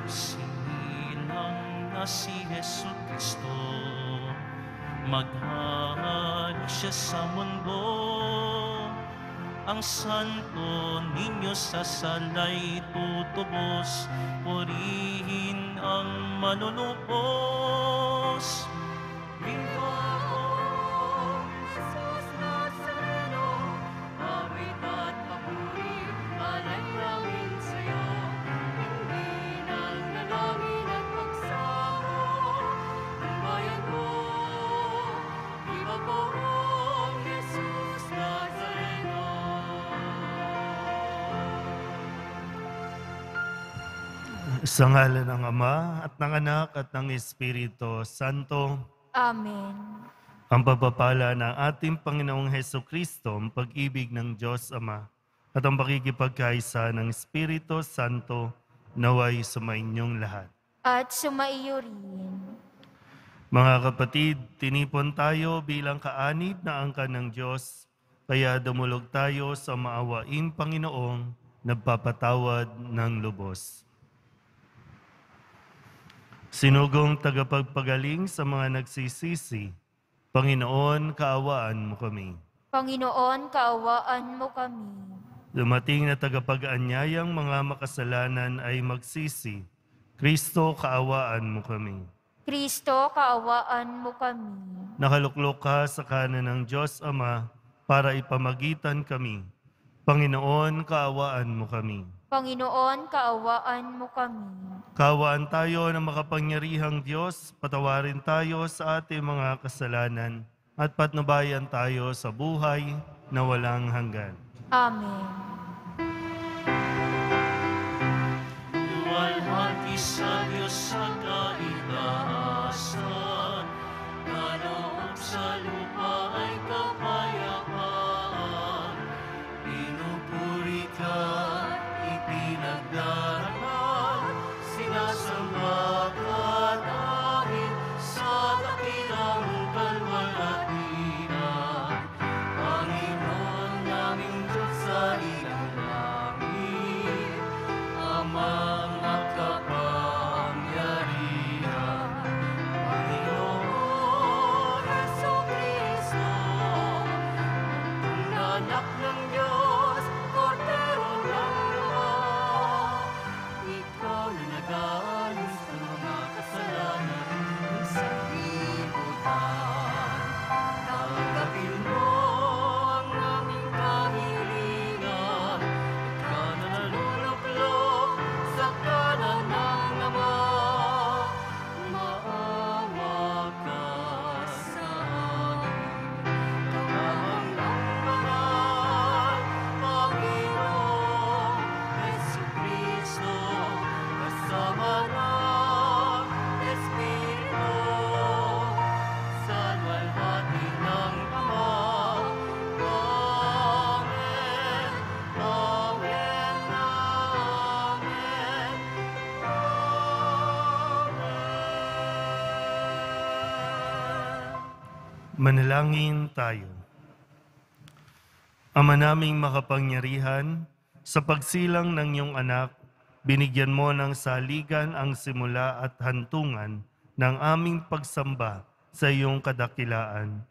Sinilang na si Jesucristo, maghahari siya sa mundo. Ang santo ninyo sa salay tutubos, purihin ang manunubos. Viva Jesus Nazareno, awit at papuri, alay namin sa'yo. Hindi nang nalangin at pagsamo ng bayan mo. Viva poong Jesus Nazareno. Sa ngalan ng Ama at ng Anak at ng Espiritu Santo. Amen. Ang pagpapala ng ating Panginoong Hesukristo, ang pag-ibig ng Diyos Ama, at ang pakikipagkaisa ng Espiritu Santo naway sumainyong lahat. At sumaiyo rin. Mga kapatid, tinipon tayo bilang kaanib na angkan ng Diyos, kaya dumulog tayo sa maawaing Panginoong nagpapatawad ng lubos. Sinugong tagapagpagaling sa mga nagsisisi, Panginoon, kaawaan mo kami. Panginoon, kaawaan mo kami. Dumating na tagapag-anyayang mga makasalanan ay magsisi, Kristo, kaawaan mo kami. Kristo, kaawaan mo kami. Nakaluklok ka sa kanan ng Diyos Ama para ipamagitan kami. Panginoon, kaawaan mo kami. Panginoon, kaawaan mo kami. Kaawaan tayo ng makapangyarihang Diyos, patawarin tayo sa ating mga kasalanan at patnubayan tayo sa buhay na walang hanggan. Amen. Luwalhati sa Diyos sa kaitaasan, kaloob sa lupa ay kapayapaan. Pinupuri ka, ipinagdarama, sinasamba ka dahil sa dakilang kalwalhatian. Panginoon naming Diyos sa ilang langit, Amang makapangyarihan. Panginoon Jesucristo, ang anak ng Diyos, Kordero ng Ama. Ikaw na nag-aalis ng mga kasalanan ng sanlibutan. Tanggapin mo ang aming kahilingan. Ikaw na naluluklok sa kanan ng Ama. Maawa ka sa amin. Tawag ng banal, Panginoon Jesucristo, kasama ng Espiritu, sa luwalhati ng Ama. Amen, amen, amen, amen. Manalangin tayo. Ama naming makapangyarihan, sa pagsilang ng iyong anak, binigyan mo ng saligan ang simula at hantungan ng aming pagsamba sa iyong kadakilaan.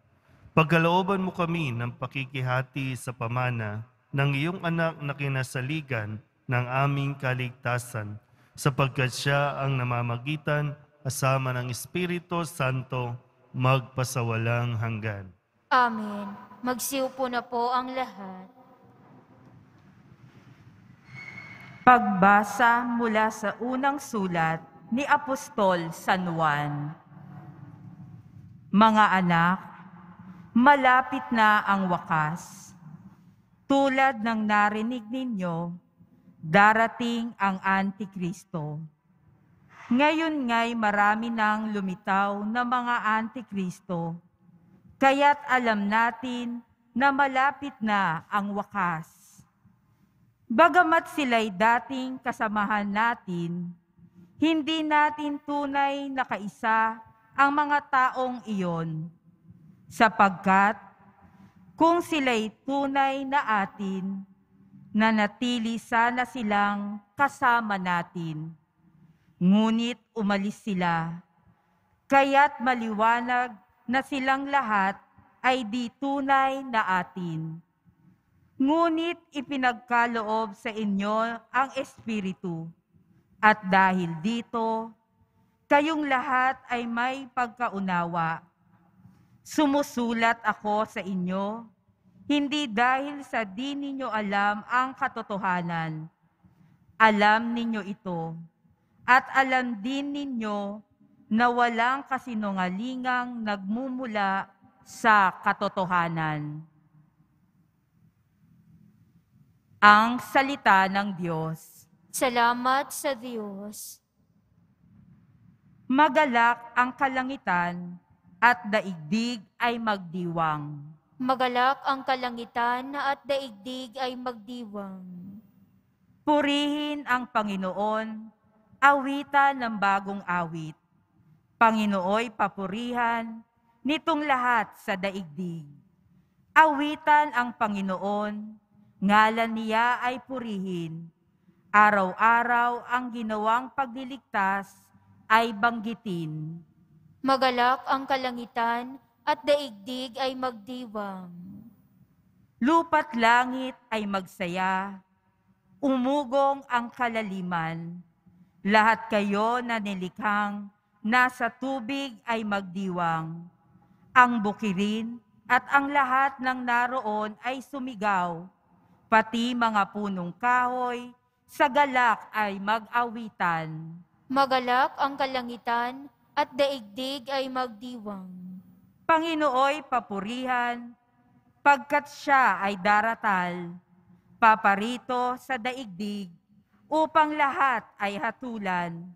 Pagkalooban mo kami ng pakikihati sa pamana ng iyong anak na kinasaligan ng aming kaligtasan, sapagkat siya ang namamagitan kasama ng Espiritu Santo magpasawalang hanggan. Amen. Magsiupo na po ang lahat. Pagbasa mula sa unang sulat ni Apostol San Juan. Mga anak, malapit na ang wakas. Tulad ng narinig ninyo, darating ang Antikristo. Ngayon nga'y marami nang lumitaw na mga Antikristo, kaya't alam natin na malapit na ang wakas. Bagamat sila'y dating kasamahan natin, hindi natin tunay na kaisa ang mga taong iyon, sapagkat kung sila'y tunay na atin, nanatili sana silang kasama natin. Ngunit umalis sila, kaya't maliwanag na silang lahat ay di tunay na atin. Ngunit ipinagkaloob sa inyo ang Espiritu, at dahil dito, kayong lahat ay may pagkaunawa. Sumusulat ako sa inyo, hindi dahil sa di ninyo alam ang katotohanan. Alam ninyo ito, at alam din ninyo na walang kasinungalingang nagmumula sa katotohanan. Ang salita ng Diyos. Salamat sa Diyos. Magalak ang kalangitan at daigdig ay magdiwang. Magalak ang kalangitan at daigdig ay magdiwang. Purihin ang Panginoon, awitan ng bagong awit. Panginooy papurihan nitong lahat sa daigdig. Awitan ang Panginoon, ngalan niya ay purihin. Araw-araw ang ginawang pagliligtas ay banggitin. Magalak ang kalangitan at daigdig ay magdiwang. Lupa't langit ay magsaya, umugong ang kalaliman. Lahat kayo na nilikhang nasa tubig ay magdiwang. Ang bukirin at ang lahat ng naroon ay sumigaw, pati mga punong kahoy sa galak ay mag-awitan. Magalak ang kalangitan at daigdig ay magdiwang. Panginooy papurihan, pagkat siya ay daratal, paparito sa daigdig, upang lahat ay hatulan.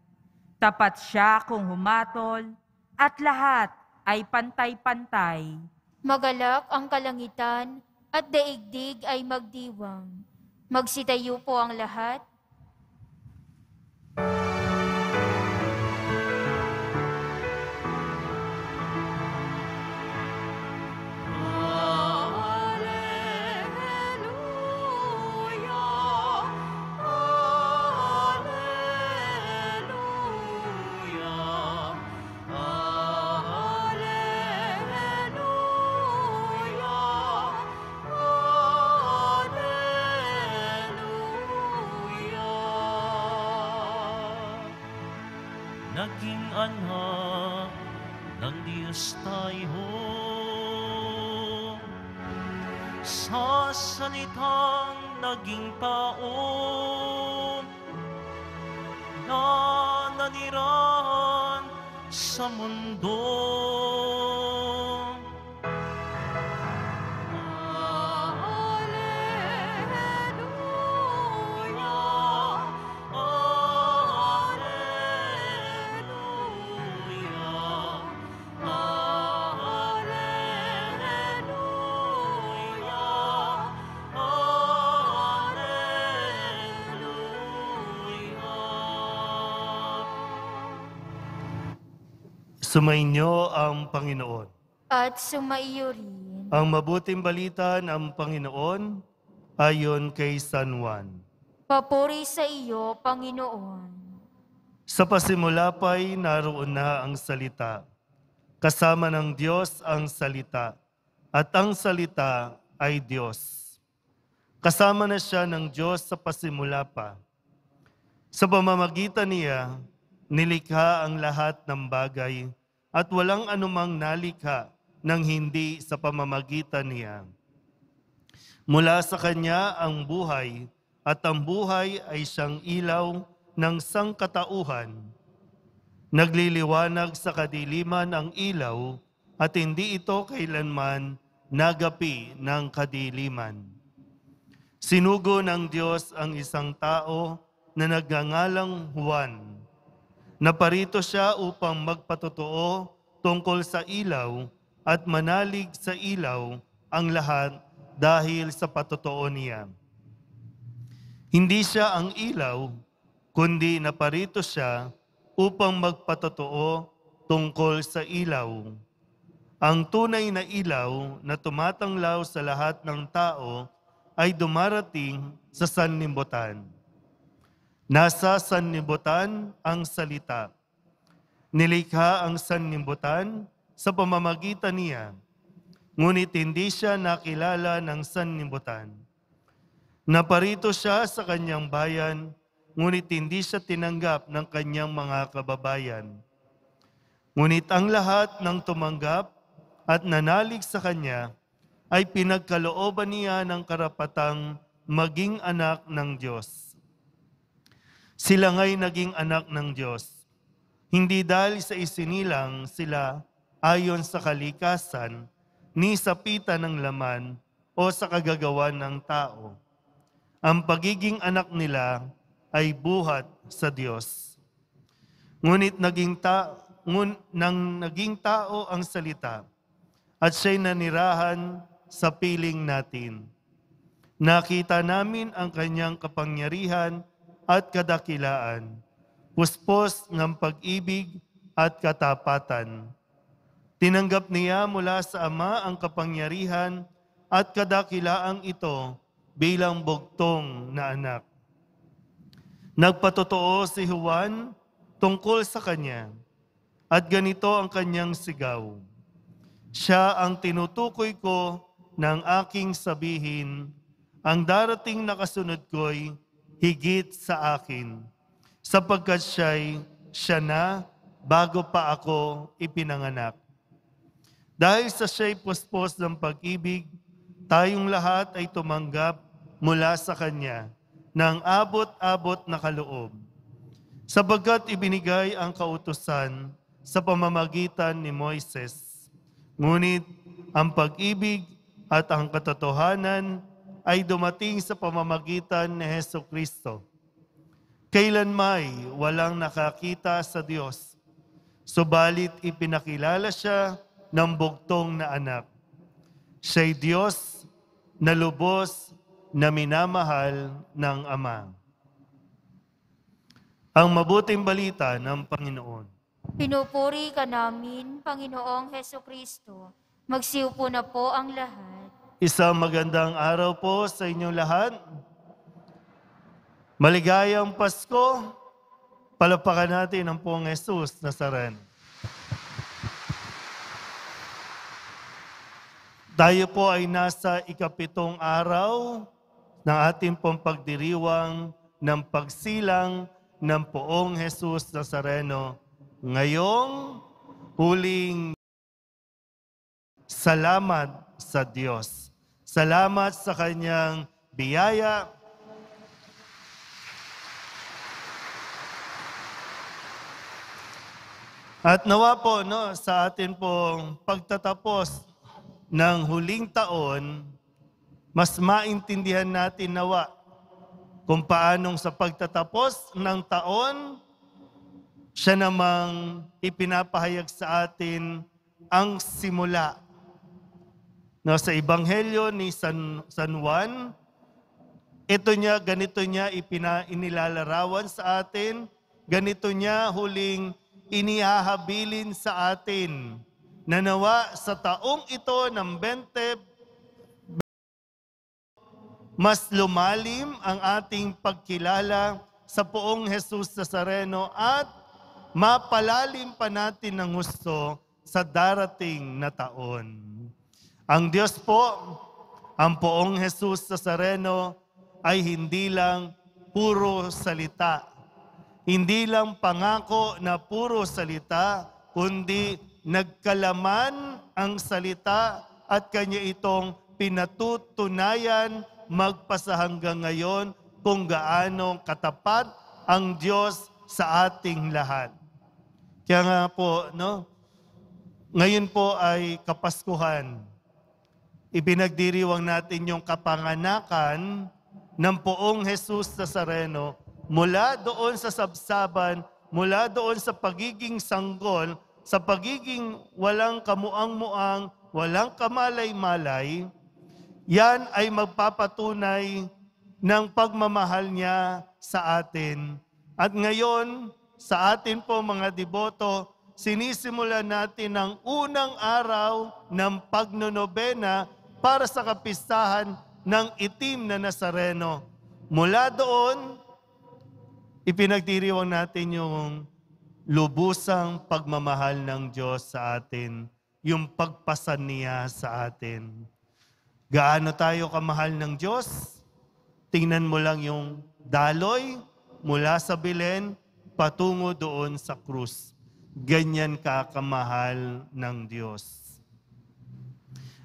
Tapat siya kung humatol, at lahat ay pantay-pantay. Magalak ang kalangitan at daigdig ay magdiwang. Magsitayo po ang lahat. Naging anak ng Diyos tayo, sa salitang naging tao, na nanirahan sa mundo. Sumainyo ang Panginoon. At sumaiyo rin. Ang mabuting balita ng Panginoon ayon kay San Juan. Papuri sa iyo, Panginoon. Sa pasimula pa'y naroon na ang salita. Kasama ng Diyos ang salita, at ang salita ay Diyos. Kasama na siya ng Diyos sa pasimula pa. Sa pamamagitan niya, nilikha ang lahat ng bagay, at walang anumang nalikha nang hindi sa pamamagitan niya. Mula sa Kanya ang buhay, at ang buhay ay siyang ilaw ng sangkatauhan. Nagliliwanag sa kadiliman ang ilaw, at hindi ito kailanman nagapi ng kadiliman. Sinugo ng Diyos ang isang tao na nagngangalang Juan. Naparito siya upang magpatotoo tungkol sa ilaw at manalig sa ilaw ang lahat dahil sa patotoo niya. Hindi siya ang ilaw, kundi naparito siya upang magpatotoo tungkol sa ilaw. Ang tunay na ilaw na tumatanglaw sa lahat ng tao ay dumarating sa sanlibutan. Nasa sanlibutan ang salita. Nilikha ang sanlibutan sa pamamagitan niya, ngunit hindi siya nakilala ng sanlibutan. Naparito siya sa kanyang bayan, ngunit hindi siya tinanggap ng kanyang mga kababayan. Ngunit ang lahat ng tumanggap at nanalig sa kanya ay pinagkalooban niya ng karapatang maging anak ng Diyos. Sila nga'y naging anak ng Diyos, hindi dahil sa isinilang sila ayon sa kalikasan, ni sa pita ng laman o sa kagagawan ng tao. Ang pagiging anak nila ay buhat sa Diyos. Ngunit naging tao ang salita, at siya'y nanirahan sa piling natin. Nakita namin ang kanyang kapangyarihan at kadakilaan, puspos ng pag-ibig at katapatan. Tinanggap niya mula sa Ama ang kapangyarihan at kadakilaang ito bilang bugtong na anak. Nagpatotoo si Juan tungkol sa kanya, at ganito ang kanyang sigaw. Siya ang tinutukoy ko ng aking sabihin, ang darating na kasunod ko'y higit sa akin, sapagkat siya na bago pa ako ipinanganak. Dahil sa siya'y puspos ng pag-ibig, tayong lahat ay tumanggap mula sa Kanya ng abot-abot na kaloob. Sapagkat ibinigay ang kautusan sa pamamagitan ni Moises, ngunit ang pag-ibig at ang katotohanan ay dumating sa pamamagitan ni Hesukristo. Kailanmay walang nakakita sa Diyos, subalit ipinakilala siya ng bugtong na anak. Siya'y Diyos na lubos na minamahal ng Ama. Ang mabuting balita ng Panginoon. Pinupuri ka namin, Panginoong Hesukristo. Magsiupo na po ang lahat. Isang magandang araw po sa inyong lahat. Maligayang Pasko. Palapakan natin ang Poong Jesus Nazareno. Tayo po ay nasa ikapitong araw ng ating pong pagdiriwang ng pagsilang ng Poong Jesus Nazareno. Ngayong huling salamat sa Diyos. Salamat sa Kanyang biyaya. At nawa po sa atin pong pagtatapos ng huling taon, mas maintindihan natin nawa kung paanong sa pagtatapos ng taon, siya namang ipinapahayag sa atin ang simula. Sa Ebanghelyo ni San Juan, ganito niya inilalarawan sa atin, ganito niya huling inihahabilin sa atin, na nawa sa taong ito ng 20, mas lumalim ang ating pagkilala sa Poong Jesus Nazareno at mapalalim pa natin ng gusto sa darating na taon. Ang Diyos po, ang Poong Jesus Nazareno ay hindi lang puro salita. Hindi lang pangako na puro salita, kundi nagkalaman ang salita at Kanya itong pinatutunayan magpasa hanggang ngayon kung gaano katapat ang Diyos sa ating lahat. Kaya nga po, ngayon po ay Kapaskuhan. Ipinagdiriwang natin yung kapanganakan ng Poong Jesus Nazareno mula doon sa sabsaban, mula doon sa pagiging sanggol, sa pagiging walang kamuang-muang, walang kamalay-malay. Yan ay magpapatunay ng pagmamahal niya sa atin. At ngayon, sa atin po mga deboto, sinisimulan natin ang unang araw ng pagnonobena para sa kapistahan ng itim na Nazareno. Mula doon, ipinagdiriwang natin yung lubusang pagmamahal ng Diyos sa atin, yung pagpasan niya sa atin. Gaano tayo kamahal ng Diyos? Tingnan mo lang yung daloy mula sa Belen patungo doon sa krus. Ganyan ka kamahal ng Diyos.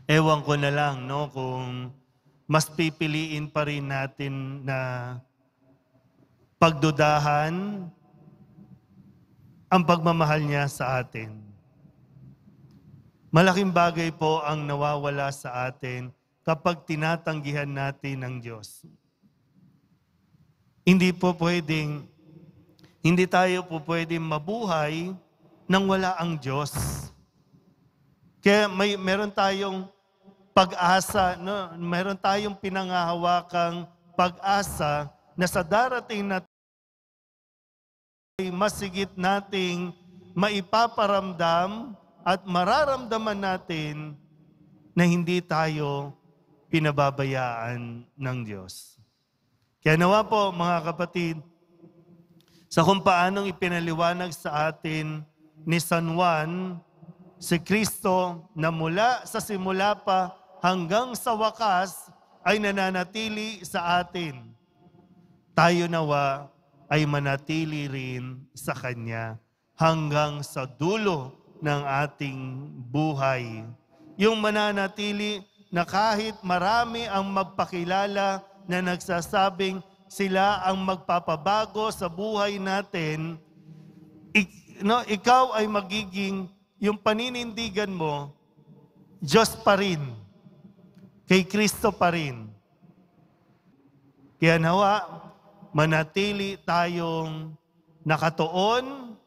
Ewan ko na lang, no, kung mas pipiliin pa rin natin na pagdudahan ang pagmamahal niya sa atin. Malaking bagay po ang nawawala sa atin kapag tinatanggihan natin ang Diyos. Hindi tayo po pwedeng mabuhay nang wala ang Diyos. Kaya meron tayong pag-asa, no? Meron tayong pinangahawakang pag-asa na sa darating na masigit nating maipaparamdam at mararamdaman natin na hindi tayo pinababayaan ng Diyos. Kaya nawa po mga kapatid, sa kung paanong ipinaliwanag sa atin ni San Juan, si Kristo na mula sa simula pa hanggang sa wakas ay nananatili sa atin. Tayo nawa ay manatili rin sa Kanya hanggang sa dulo ng ating buhay. Yung mananatili na kahit marami ang magpakilala na nagsasabing sila ang magpapabago sa buhay natin, ikaw ay magiging, yung paninindigan mo, Diyos pa rin. Kay Kristo pa rin. Kaya nawa, manatili tayong nakatuon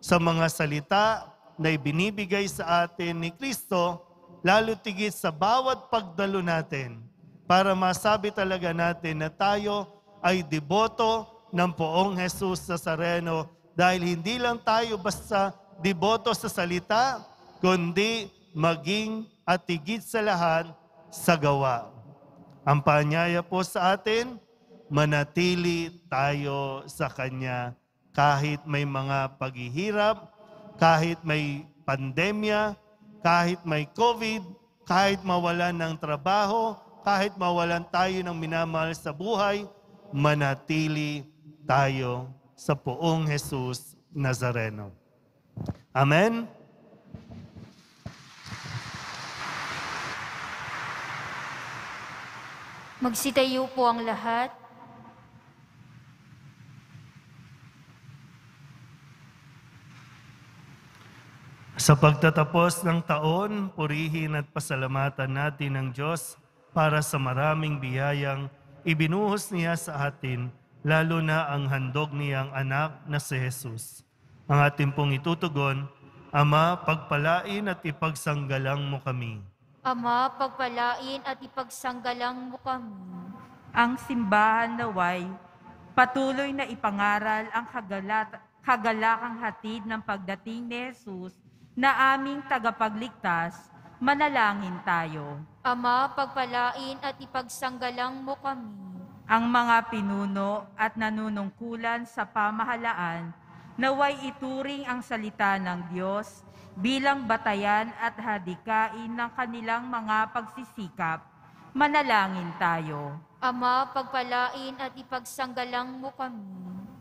sa mga salita na ibinibigay sa atin ni Kristo, lalo tigit sa bawat pagdalo natin, para masabi talaga natin na tayo ay deboto ng Poong Jesus Nazareno, dahil hindi lang tayo basta deboto sa salita, kundi maging at tigit sa lahat sa gawa. Ang paanyaya po sa atin, manatili tayo sa Kanya kahit may mga paghihirap, kahit may pandemya, kahit may COVID, kahit mawalan ng trabaho, kahit mawalan tayo ng minamahal sa buhay, manatili tayo sa Poong Jesus Nazareno. Amen? Magsitayo po ang lahat. Sa pagtatapos ng taon, purihin at pasalamatan natin ang Diyos para sa maraming biyayang ibinuhos niya sa atin, lalo na ang handog niyang anak na si Jesus. Ang ating pong itutugon, Ama, pagpalain at ipagsanggalang mo kami. Ama, pagpalain at ipagsanggalang mo kami. Ang simbahan naway patuloy na ipangaral ang kagalakang hatid ng pagdating ni Jesus na aming tagapagligtas. Manalangin tayo. Ama, pagpalain at ipagsanggalang mo kami. Ang mga pinuno at nanunungkulan sa pamahalaan, naway ituring ang salita ng Diyos bilang batayan at hadikain ng kanilang mga pagsisikap. Manalangin tayo. Ama, pagpalain at ipagsanggalang mo kami.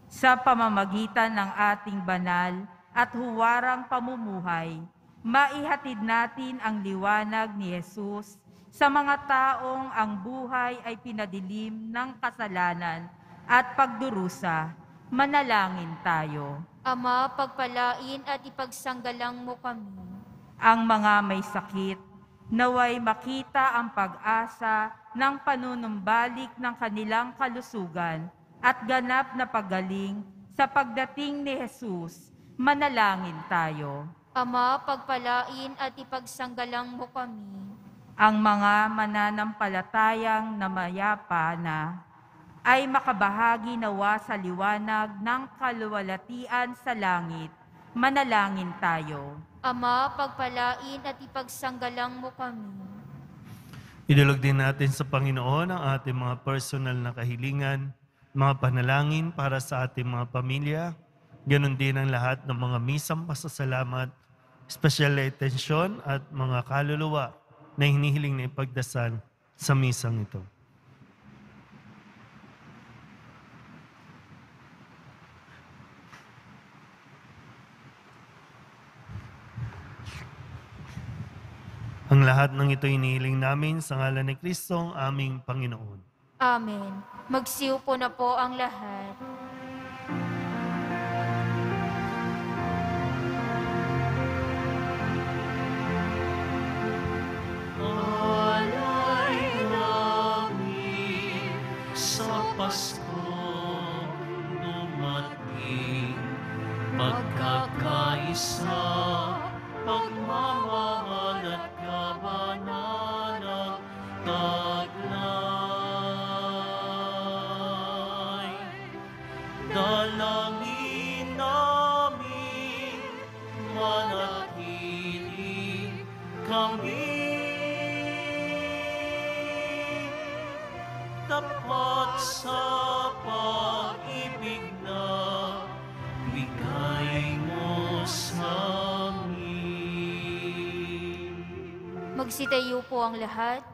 Sa pamamagitan ng ating banal at huwarang pamumuhay, maihatid natin ang liwanag ni Jesus sa mga taong ang buhay ay pinadilim ng kasalanan at pagdurusa. Manalangin tayo. Ama, pagpalain at ipagsanggalang mo kami. Ang mga may sakit, naway makita ang pag-asa ng panunumbalik ng kanilang kalusugan at ganap na paggaling sa pagdating ni Jesus. Manalangin tayo. Ama, pagpalain at ipagsanggalang mo kami. Ang mga mananampalatayang namayapa na ay makabahagi nawa sa liwanag ng kaluwalhatian sa langit. Manalangin tayo. Ama, pagpalain at ipagsanggalang mo kami. Idulog din natin sa Panginoon ang ating mga personal na kahilingan. mga panalangin para sa ating mga pamilya, ganun din ang lahat ng mga misang pasasalamat, special atensyon at mga kaluluwa na hinihiling na ipagdasal sa misang ito. Ang lahat ng ito hinihiling namin sa ngalan ni Kristo, ang aming Panginoon. Amen. Magsiupo na po ang lahat. Alay namin sa Paskong dumating, pagkakaisa, pagmamahal at kabanalan taglay. Dalangin namin, manatili kami tapat sa pag-ibig na bigay mo sa amin. Magsitayo po ang lahat.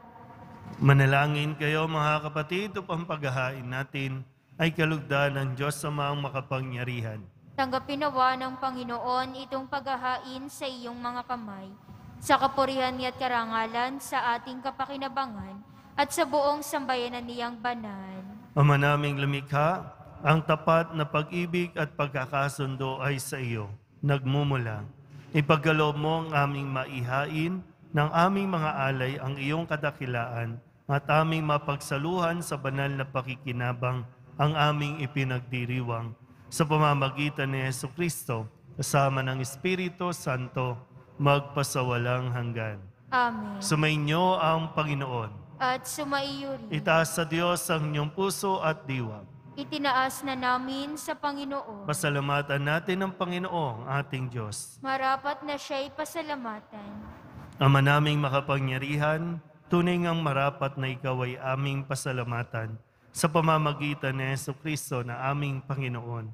Manalangin kayo mga kapatid upang paghahain natin ay kalugdan ng Diyos Amang makapangyarihan. Tanggapin nawa ng Panginoon itong paghahain sa iyong mga kamay, sa kapurihan niya at karangalan sa ating kapakinabangan at sa buong sambayanan niyang banal. Ama naming lumikha, ang tapat na pag-ibig at pagkakasundo ay sa iyo, nagmumula. Ipagkaloob mo ang aming maihain ng aming mga alay ang iyong kadakilaan at aming mapagsaluhan sa banal na pakikinabang ang aming ipinagdiriwang sa pamamagitan ni Jesucristo kasama ng Espiritu Santo magpasawalang hanggan. Amen. Sumainyo ang Panginoon. At sumaiyo rin. Itaas sa Diyos ang inyong puso at diwa. Itinaas na namin sa Panginoon. Pasalamatan natin ang Panginoong ating Diyos. Marapat na siya'y pasalamatan. Ama naming makapangyarihan, tunay ngang marapat na ikaw ay aming pasalamatan sa pamamagitan ni Jesucristo na aming Panginoon.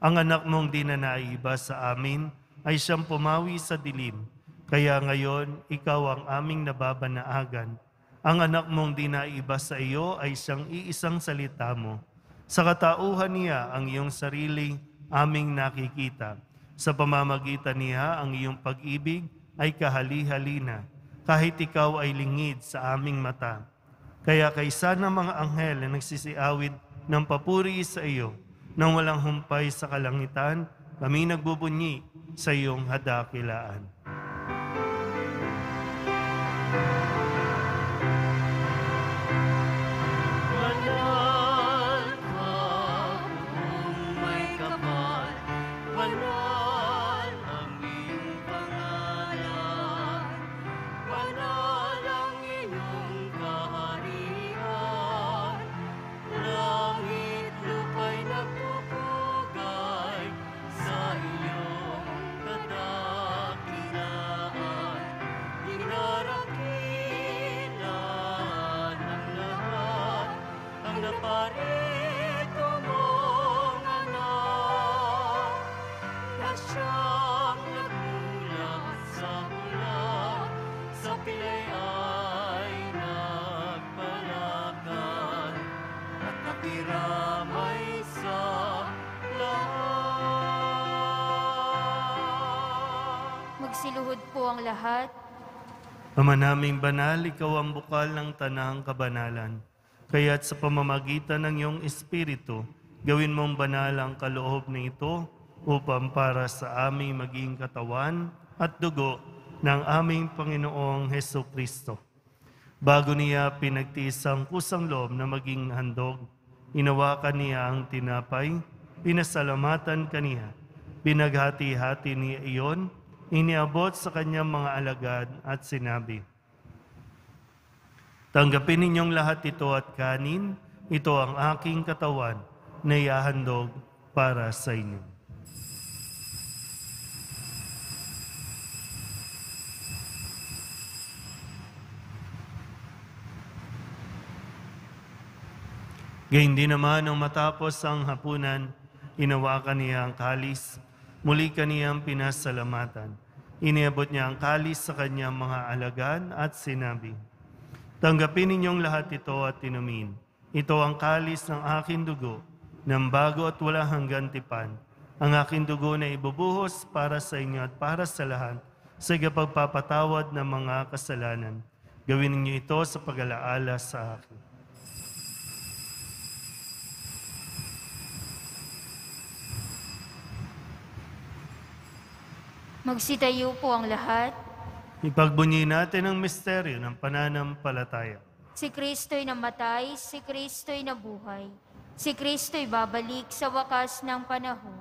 Ang anak mong di na naiiba sa amin ay siyang pumawi sa dilim. Kaya ngayon, ikaw ang aming nababanaagan. Ang anak mong di naiiba sa iyo ay siyang iisang salita mo. Sa katauhan niya ang iyong sarili aming nakikita. Sa pamamagitan niya ang iyong pag-ibig ay kahali-halina, kahit ikaw ay lingid sa aming mata. Kaya kaysa ng mga anghel na nagsisiawid ng papuri sa iyo, nang walang humpay sa kalangitan, kami nagbubunyi sa iyong hadakilaan. Banal ka kung may kapal, banal ang iyong pangalan, banal ang iyong kaharian, langit lupa'y nagpupugay sa iyong kadakilaan, dinarakilan ng lahat ang naparito mong anak, na siyang nagulat sa hula, sa pilay ay nagpalakad, at nakiramay sa lahat. Magsiluhod po ang lahat. Ama naming banal, ikaw ang bukal ng tanang kabanalan. Kaya't sa pamamagitan ng iyong Espiritu, gawin mong banal ang kaloob na ito upang para sa aming maging katawan at dugo ng aming Panginoong Hesukristo. Bago niya pinagtiis ang kusang loob na maging handog, inawakan niya ang tinapay, pinasalamatan kaniya, pinaghati-hati niya iyon, iniabot sa kanyang mga alagad at sinabi, tanggapin ninyong lahat ito at kanin, ito ang aking katawan na ihahandog para sa inyo. Gayun din naman nang matapos ang hapunan, inawakan niya ang kalis, muli kaniyang pinasalamatan. Iniabot niya ang kalis sa kanyang mga alagad at sinabi, "Tanggapin ninyong lahat ito at inumin. Ito ang kalis ng aking dugo, ng bago at wala hanggang tipan. Ang aking dugo na ibubuhos para sa inyo at para sa lahat, sa pagpapatawad ng mga kasalanan. Gawin ninyo ito sa pag-alaala sa akin." Magsitayo po ang lahat. Ipagbunyi natin ang misteryo ng pananampalataya. Si Kristo'y namatay, si Kristo'y nabuhay. Si Kristo'y babalik sa wakas ng panahon.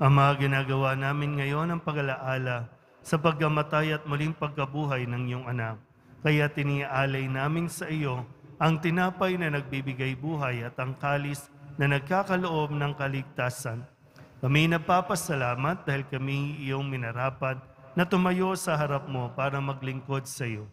Ama, ginagawa namin ngayon ang pag-alaala sa pagkamatay at muling pagkabuhay ng iyong anak. Kaya tiniaalay namin sa iyo ang tinapay na nagbibigay buhay at ang kalis na nagkakaloob ng kaligtasan. Kami nagpapasalamat dahil kami iyong minarapat na tumayo sa harap mo para maglingkod sa iyo.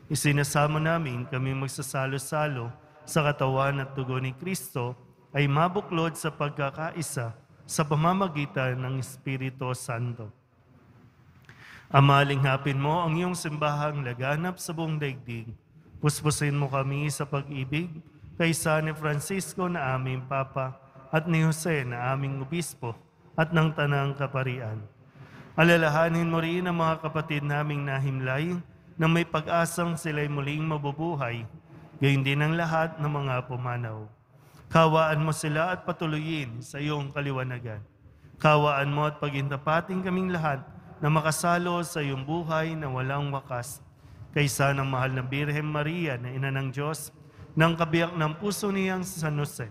Isinasamo namin kami magsasalo-salo sa katawan at dugo ni Kristo ay mabuklod sa pagkakaisa sa pamamagitan ng Espiritu Santo. Ama, linghapin mo ang iyong simbahang laganap sa buong daigdig. Puspusin mo kami sa pag-ibig kay San Francisco na aming Papa at ni Jose na aming Obispo at ng Tanang Kaparian. Alalahanin mo rin ang mga kapatid naming nahimlay na may pag-asang sila'y muling mabubuhay, gayon din ang lahat ng mga pumanaw. Kawaan mo sila at patuloyin sa iyong kaliwanagan. Kawaan mo at pagintapating kaming lahat na makasalo sa iyong buhay na walang wakas. Kaysa ng mahal na Birhen Maria na Ina ng Diyos, ng kabiyak ng puso niyang San Jose,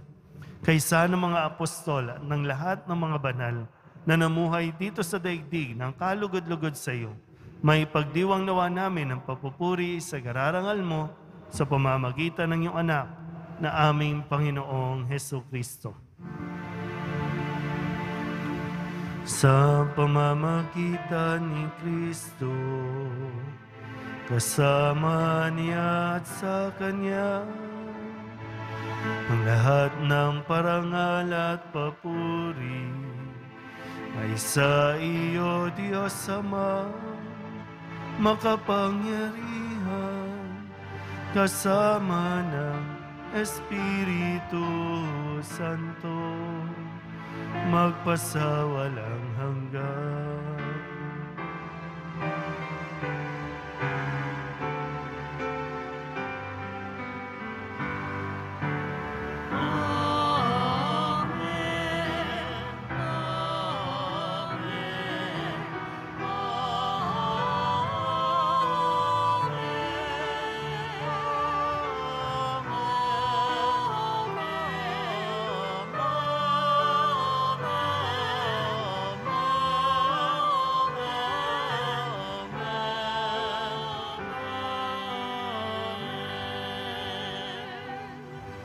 kaysa ng mga apostol at ng lahat ng mga banal na namuhay dito sa daigdig ng kalugod-lugod sa iyo, may pagdiwang nawa namin ang papupuri sa gararangal mo sa pamamagitan ng iyong anak na aming Panginoong Hesukristo. Sa pamamagitan ni Kristo, kasama niya at sa Kanya, ang lahat ng parangal at papuri ay sa iyo, Diyos Ama, makapangyarihan, kasama ng Espiritu Santo, magpasawalang hanggan.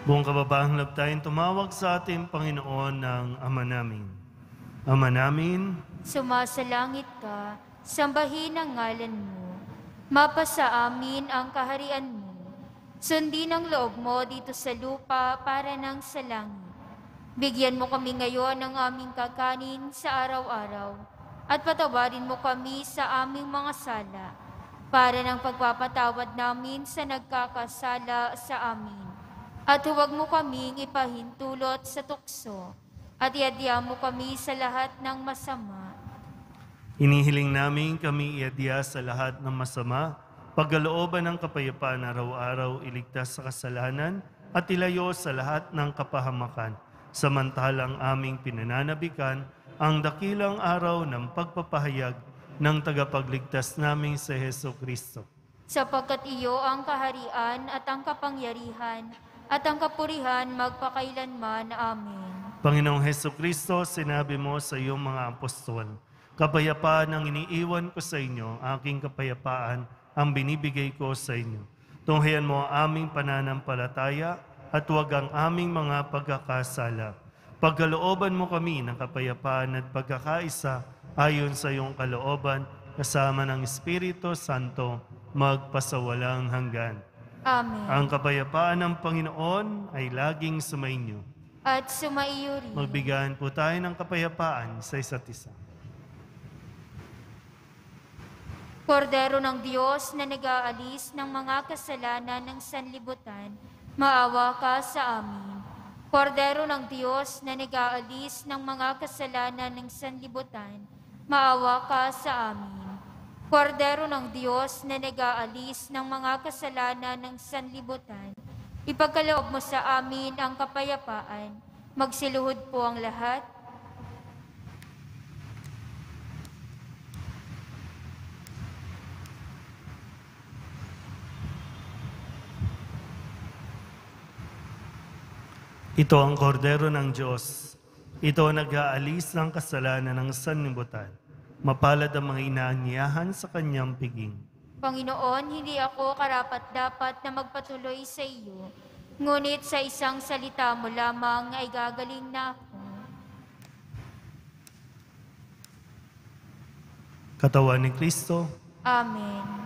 Buong kababahang loob tayong tumawag sa ating Panginoon ng Ama namin. Ama namin, Sumasalangit ka, sambahin ang ngalan mo. Mapasa amin ang kaharian mo. Sundin ang loob mo dito sa lupa para nang sa langit. Bigyan mo kami ngayon ng aming kakanin sa araw-araw at patawarin mo kami sa aming mga sala para ng pagpapatawad namin sa nagkakasala sa amin. At huwag mo kaming ipahintulot sa tukso at iadya mo kami sa lahat ng masama. inihiling namin kami iadya sa lahat ng masama, pagkalooban ng kapayapaan araw-araw, iligtas sa kasalanan at ilayo sa lahat ng kapahamakan. Samantalang aming pinananabikan ang dakilang araw ng pagpapahayag ng tagapagligtas naming si Hesukristo. Sapagkat iyo ang kaharian at ang kapangyarihan at ang kapurihan magpakailanman. Amen. Panginoong Hesukristo, sinabi mo sa iyong mga apostol, kapayapaan ang iniiwan ko sa inyo, aking kapayapaan ang binibigay ko sa inyo. Tunghayan mo ang aming pananampalataya at huwag ang aming mga pagkakasala. Pagkalooban mo kami ng kapayapaan at pagkakaisa ayon sa iyong kalooban, kasama ng Espiritu Santo, magpasawalang hanggan. Amen. Ang kapayapaan ng Panginoon ay laging sumainyo. At sumaiyo rin. Magbigayan po tayo ng kapayapaan sa isa't isa. Kordero ng Diyos na nag-aalis ng mga kasalanan ng sanlibutan, maawa ka sa amin. Kordero ng Diyos na nag-aalis ng mga kasalanan ng sanlibutan, maawa ka sa amin. Kordero ng Diyos na nag-aalis ng mga kasalanan ng sanlibutan, ipagkaloob mo sa amin ang kapayapaan. Magsiluhod po ang lahat. Ito ang kordero ng Diyos. Ito ang nag-aalis ng kasalanan ng sanlibutan. Mapalad ang mga inaanyayahan sa kanyang piging. Panginoon, hindi ako karapat-dapat na magpatuloy sa iyo, ngunit sa isang salita mo lamang ay gagaling na ako. Katawan ni Kristo. Amen.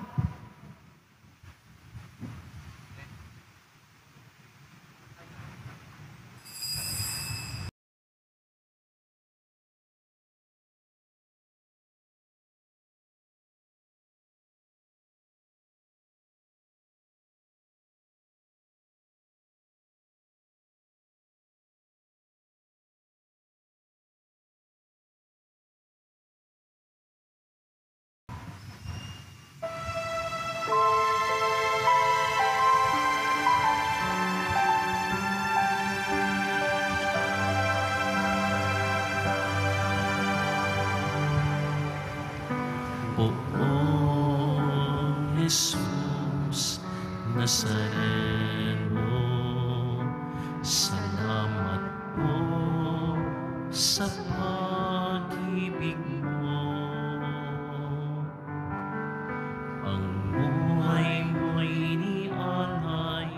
Poong Jesus Nazareno, salamat po sa pag-ibig mo. Ang buhay mo'y inialay,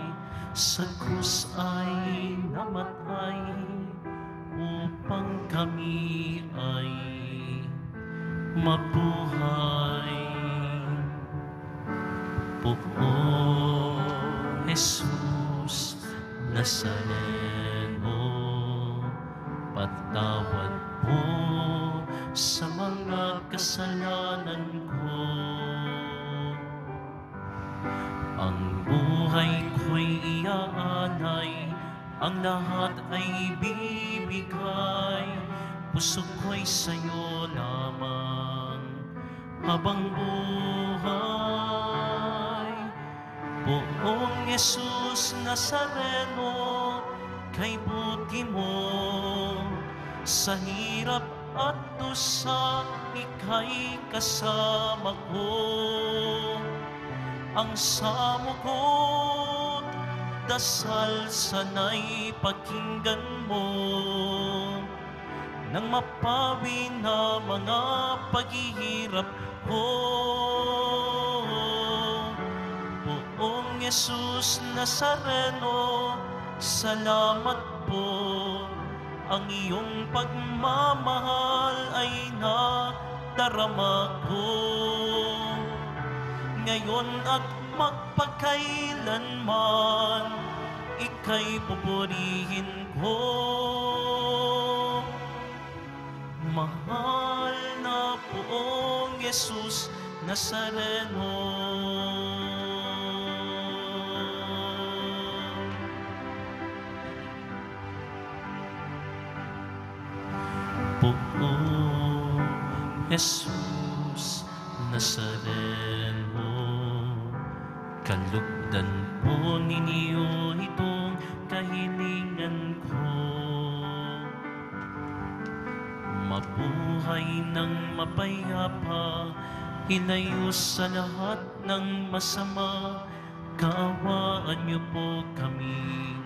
sa krus ay namatay, upang kami ay mabuhay. Poong Jesus Nazareno, patawad po sa mga kasalanan ko. Ang buhay ko'y iaalay, ang lahat ay ibibigay, puso ko'y sa'yo lamang habang buhay. Poong Jesus Nazareno, kay buti mo, sa hirap at dusa, ika'y kasama ko. Ang samo ko't dasal sana'y pakinggan mo, nang mapawi na mga paghihirap ko. Poong Jesus Nazareno, salamat po. Ang iyong pagmamahal ay nadarama ko, ngayon at magpakailanman, ika'y pupurihin ko. Mahal na Poong Jesus Nazareno. Poong Jesus Nazareno, kalugdan po ninyo itong kahilingan ko. Mabuhay ng mapayapa, ilayo sa lahat ng masama, kaawaan niyo po kami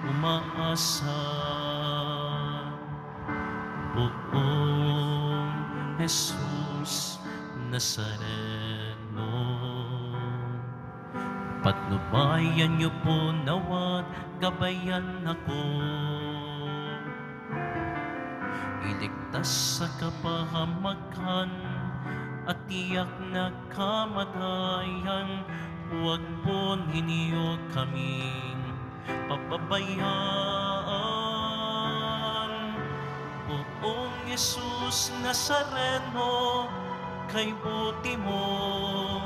umaasa. Poong Jesus Nazareno, patnubayan niyo po nawat gabayan ako, iligtas sa kapahamakan at tiyak na kamatayan, huwag po ninyo kaming pababayaan. Poong Jesus Nazareno, kay buti mo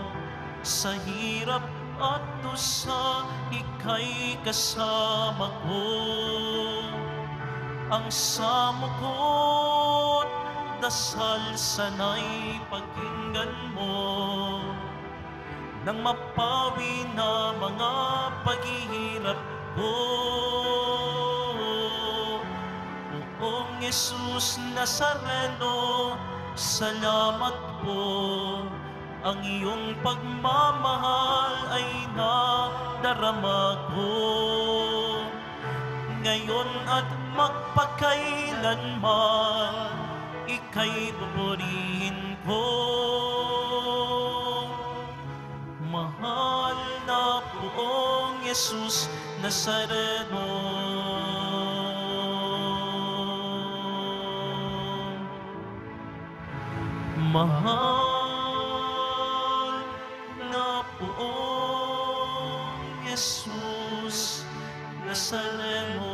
sa hirap at dusa, ika'y kasama ko. Ang samo ko't dasal sana'y pakinggan mo, nang mapawi na mga paghihirap ko. Poong Jesus Nazareno, salamat po. Ang iyong pagmamahal ay nadarama ko. Ngayon at magpakailanman, ika'y pupurihin ko. Mahal na Poong Jesus Nazareno. Mahal na Poong Jesus Nazareno.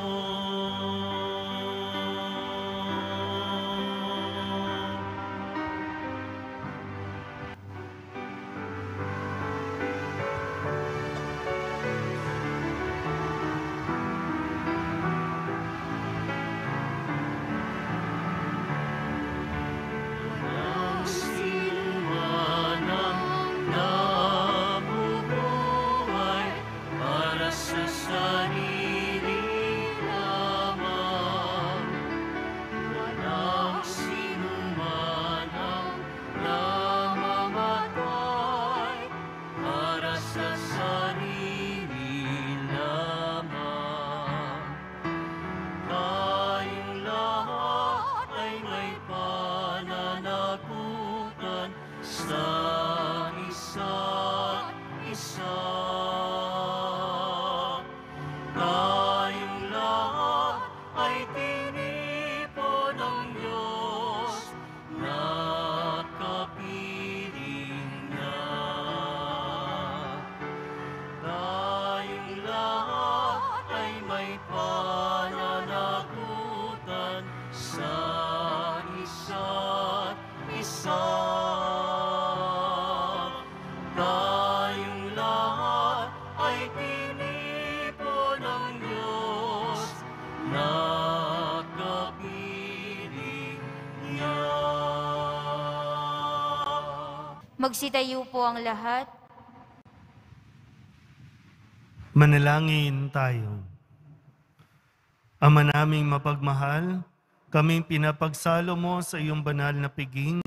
Magsitayo po ang lahat. Manalangin tayo. Ama naming mapagmahal, kaming pinapagsalo mo sa iyong banal na piging,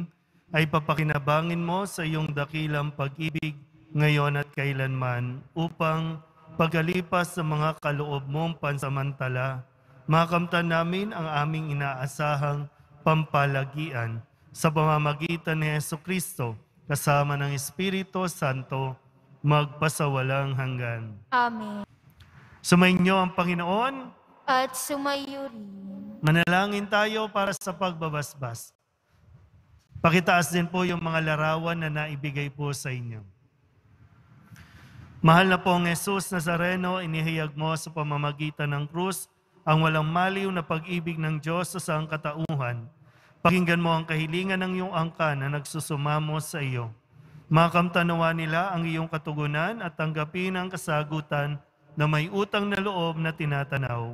ay papakinabangin mo sa iyong dakilang pag-ibig ngayon at kailanman, upang pagkalipas sa mga kaloob mong pansamantala, makamtan namin ang aming inaasahang pampalagian sa pamamagitan ni Jesucristo, kasama ng Espiritu Santo, magpasawalang hanggan. Amen. Sumainyo ang Panginoon. At sumayo rin. Manalangin tayo para sa pagbabasbas. Pakitaas din po yung mga larawan na naibigay po sa inyo. Mahal na pong Jesus Nazareno, inihayag mo sa pamamagitan ng krus ang walang maliw na pag-ibig ng Diyos sa sangkatauhan. Pakinggan mo ang kahilingan ng iyong angkan na nagsusumamo sa iyo. Makamtanawa nila ang iyong katugunan at tanggapin ang kasagutan na may utang na loob na tinatanaw.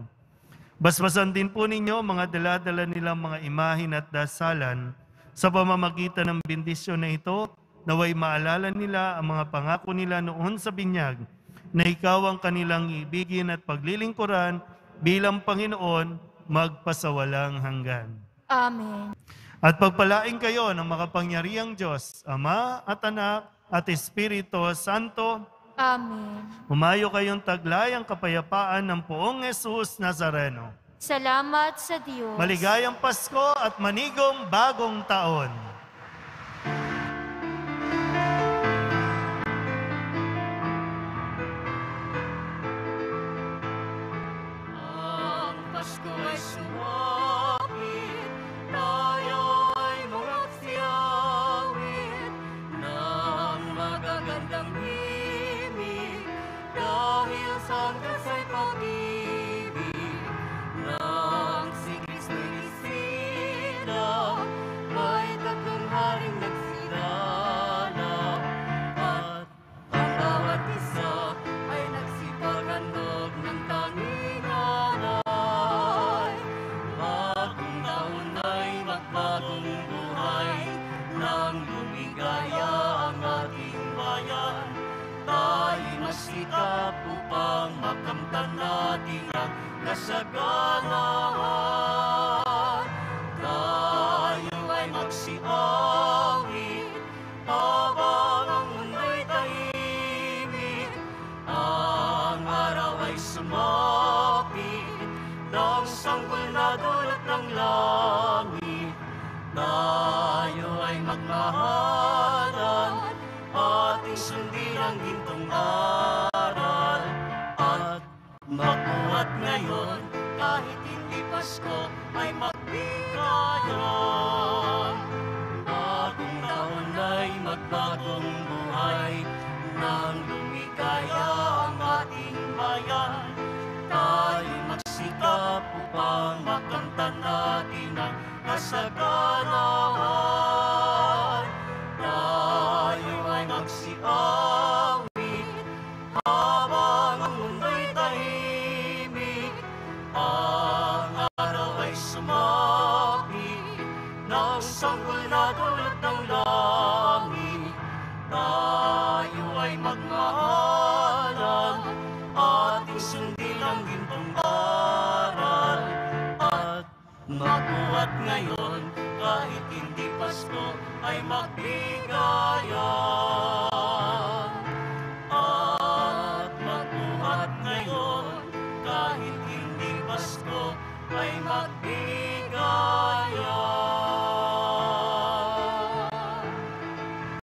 Basbasan din po ninyo mga dala-dala nilang mga imahin at dasalan sa pamamagitan ng bendisyon na ito, naway maalala nila ang mga pangako nila noon sa binyag na ikaw ang kanilang ibigin at paglilingkuran bilang Panginoon magpasawalang hanggan. Amen. At pagpalain kayo ng makapangyarihang Diyos, Ama at Anak at Espiritu Santo. Amen. Humayo kayong taglay ang kapayapaan ng Poong Jesus Nazareno. Salamat sa Diyos. Maligayang Pasko at manigong bagong taon. Ang Pasko ay sumapit, tayo'y magsiawit ng magagandang himig. ay magbagong buhay, nang lumigaya ang ating bayan. Tayo masikap upang makamtan natin ang kasaganahan. Tayo ay magsiawit habang ang mundo'y tahimik. Ang araw ay sumapit, ng sanggol na dulot ng langit. Tayo ay magmahalan, ating sundin ang gintong aral. At mabuhat ngayon, kahit hindi Pasko, ay magbigayan. Bagong taon ay magbagong buhay, nang lumigaya ang ating bayan. Tayo magsikap upang makamtan natin ang kasaganahan. Tayo ay magsiawit habang ang mundo'y tahimik. Ang araw ay sumapit, ng sanggol na dulot ng langit. Tayo ay magmahalan, ating sundin ang gintong aral. At mabuhat ngayon, kahit hindi Pasko, ay magbigayan.